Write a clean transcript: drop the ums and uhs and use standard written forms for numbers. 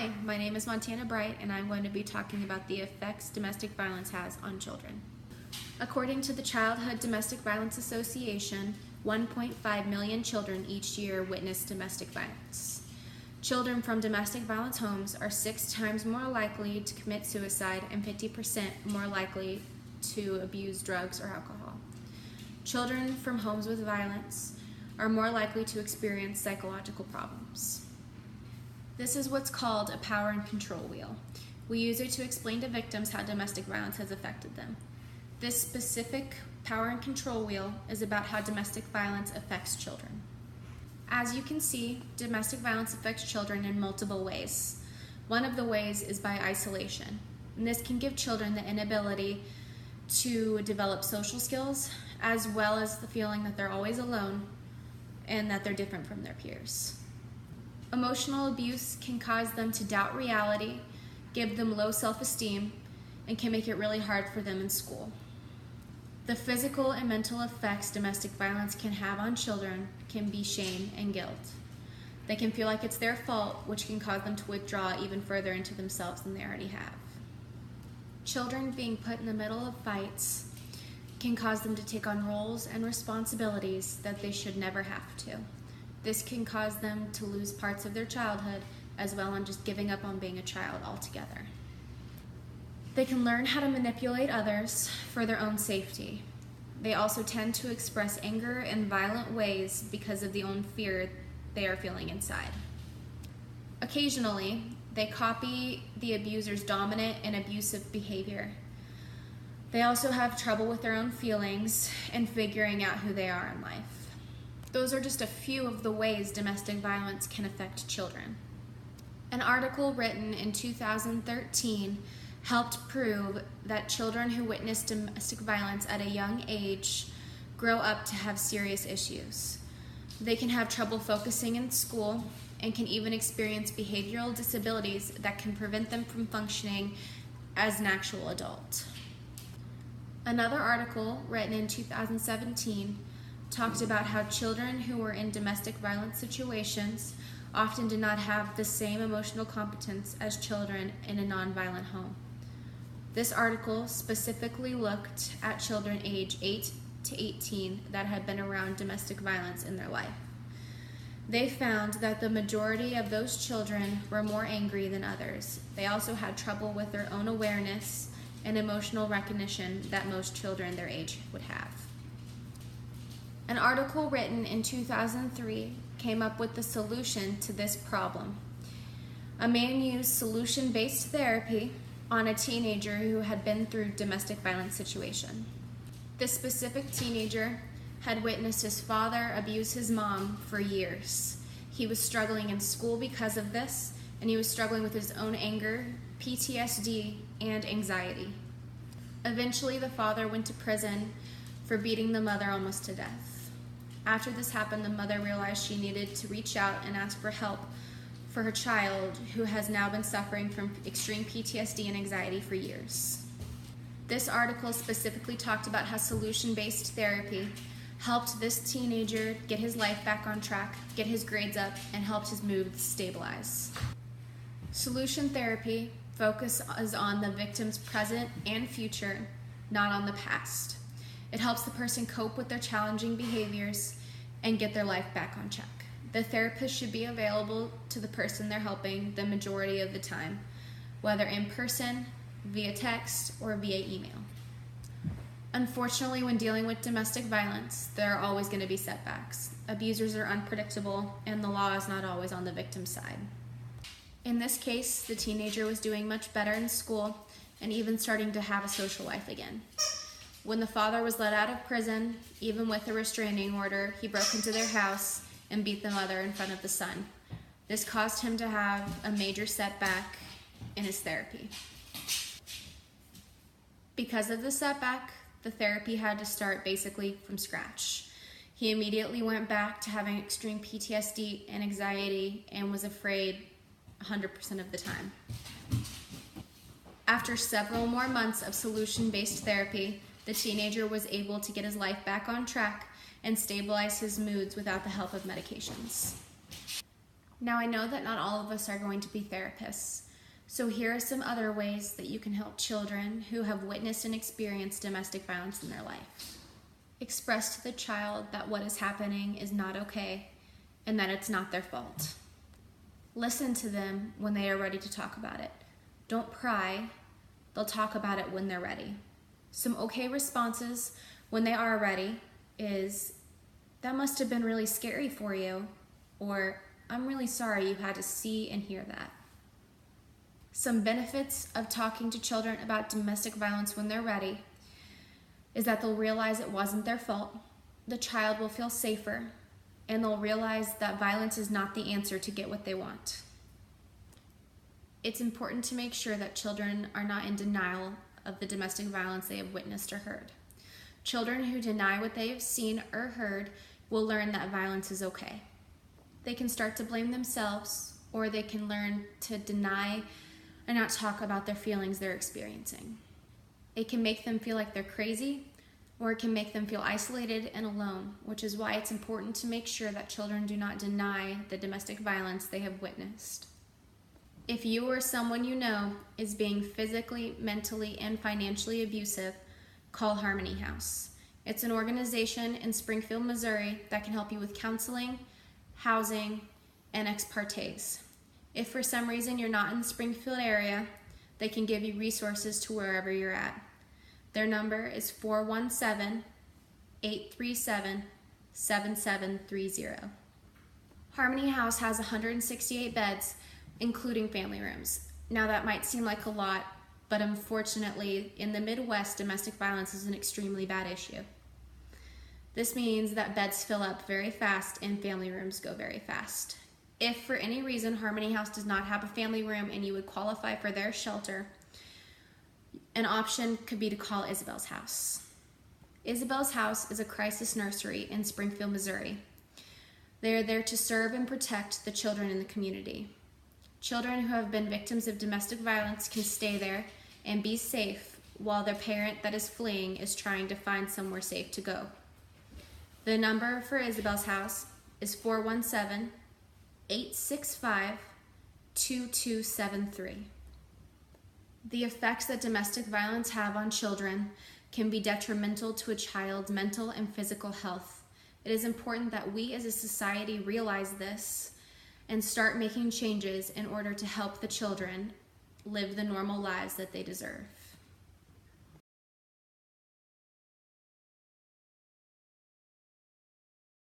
Hi, my name is Montana Bright, and I'm going to be talking about the effects domestic violence has on children. According to the Childhood Domestic Violence Association, 1.5 million children each year witness domestic violence. Children from domestic violence homes are 6 times more likely to commit suicide and 50% more likely to abuse drugs or alcohol. Children from homes with violence are more likely to experience psychological problems. This is what's called a power and control wheel. We use it to explain to victims how domestic violence has affected them. This specific power and control wheel is about how domestic violence affects children. As you can see, domestic violence affects children in multiple ways. One of the ways is by isolation, and this can give children the inability to develop social skills, as well as the feeling that they're always alone and that they're different from their peers. Emotional abuse can cause them to doubt reality, give them low self-esteem, and can make it really hard for them in school. The physical and mental effects domestic violence can have on children can be shame and guilt. They can feel like it's their fault, which can cause them to withdraw even further into themselves than they already have. Children being put in the middle of fights can cause them to take on roles and responsibilities that they should never have to. This can cause them to lose parts of their childhood, as well as just giving up on being a child altogether. They can learn how to manipulate others for their own safety. They also tend to express anger in violent ways because of the own fear they are feeling inside. Occasionally, they copy the abuser's dominant and abusive behavior. They also have trouble with their own feelings and figuring out who they are in life. Those are just a few of the ways domestic violence can affect children. An article written in 2013 helped prove that children who witness domestic violence at a young age grow up to have serious issues. They can have trouble focusing in school and can even experience behavioral disabilities that can prevent them from functioning as an actual adult. Another article written in 2017 talked about how children who were in domestic violence situations often did not have the same emotional competence as children in a nonviolent home. This article specifically looked at children age 8 to 18 that had been around domestic violence in their life. They found that the majority of those children were more angry than others. They also had trouble with their own awareness and emotional recognition that most children their age would have. An article written in 2003 came up with the solution to this problem. A man used solution-based therapy on a teenager who had been through domestic violence situation. This specific teenager had witnessed his father abuse his mom for years. He was struggling in school because of this, and he was struggling with his own anger, PTSD, and anxiety. Eventually, the father went to prison for beating the mother almost to death. After this happened, the mother realized she needed to reach out and ask for help for her child, who has now been suffering from extreme PTSD and anxiety for years. This article specifically talked about how solution-based therapy helped this teenager get his life back on track, get his grades up, and helped his mood stabilize. Solution therapy focuses on the victim's present and future, not on the past. It helps the person cope with their challenging behaviors and get their life back on track. The therapist should be available to the person they're helping the majority of the time, whether in person, via text, or via email. Unfortunately, when dealing with domestic violence, there are always going to be setbacks. Abusers are unpredictable, and the law is not always on the victim's side. In this case, the teenager was doing much better in school and even starting to have a social life again. When the father was let out of prison, even with a restraining order, he broke into their house and beat the mother in front of the son. This caused him to have a major setback in his therapy. Because of the setback, the therapy had to start basically from scratch. He immediately went back to having extreme PTSD and anxiety and was afraid 100% of the time. After several more months of solution-based therapy, the teenager was able to get his life back on track and stabilize his moods without the help of medications. Now, I know that not all of us are going to be therapists, so here are some other ways that you can help children who have witnessed and experienced domestic violence in their life. Express to the child that what is happening is not okay and that it's not their fault. Listen to them when they are ready to talk about it. Don't pry. They'll talk about it when they're ready. Some okay responses when they are ready is, "That must have been really scary for you," or "I'm really sorry you had to see and hear that." Some benefits of talking to children about domestic violence when they're ready is that they'll realize it wasn't their fault, the child will feel safer, and they'll realize that violence is not the answer to get what they want. It's important to make sure that children are not in denial of the domestic violence they have witnessed or heard. Children who deny what they have seen or heard will learn that violence is okay. They can start to blame themselves, or they can learn to deny and not talk about their feelings they're experiencing. It can make them feel like they're crazy, or it can make them feel isolated and alone, which is why it's important to make sure that children do not deny the domestic violence they have witnessed. If you or someone you know is being physically, mentally, and financially abusive, call Harmony House. It's an organization in Springfield, Missouri that can help you with counseling, housing, and ex partes. If for some reason you're not in the Springfield area, they can give you resources to wherever you're at. Their number is 417-837-7730. Harmony House has 168 beds, including family rooms. Now that might seem like a lot, but unfortunately, in the Midwest, domestic violence is an extremely bad issue. This means that beds fill up very fast and family rooms go very fast. If for any reason Harmony House does not have a family room and you would qualify for their shelter, an option could be to call Isabel's House. Isabel's House is a crisis nursery in Springfield, Missouri. They are there to serve and protect the children in the community. Children who have been victims of domestic violence can stay there and be safe while their parent that is fleeing is trying to find somewhere safe to go. The number for Isabel's House is 417-865-2273. The effects that domestic violence have on children can be detrimental to a child's mental and physical health. It is important that we as a society realize this and start making changes in order to help the children live the normal lives that they deserve.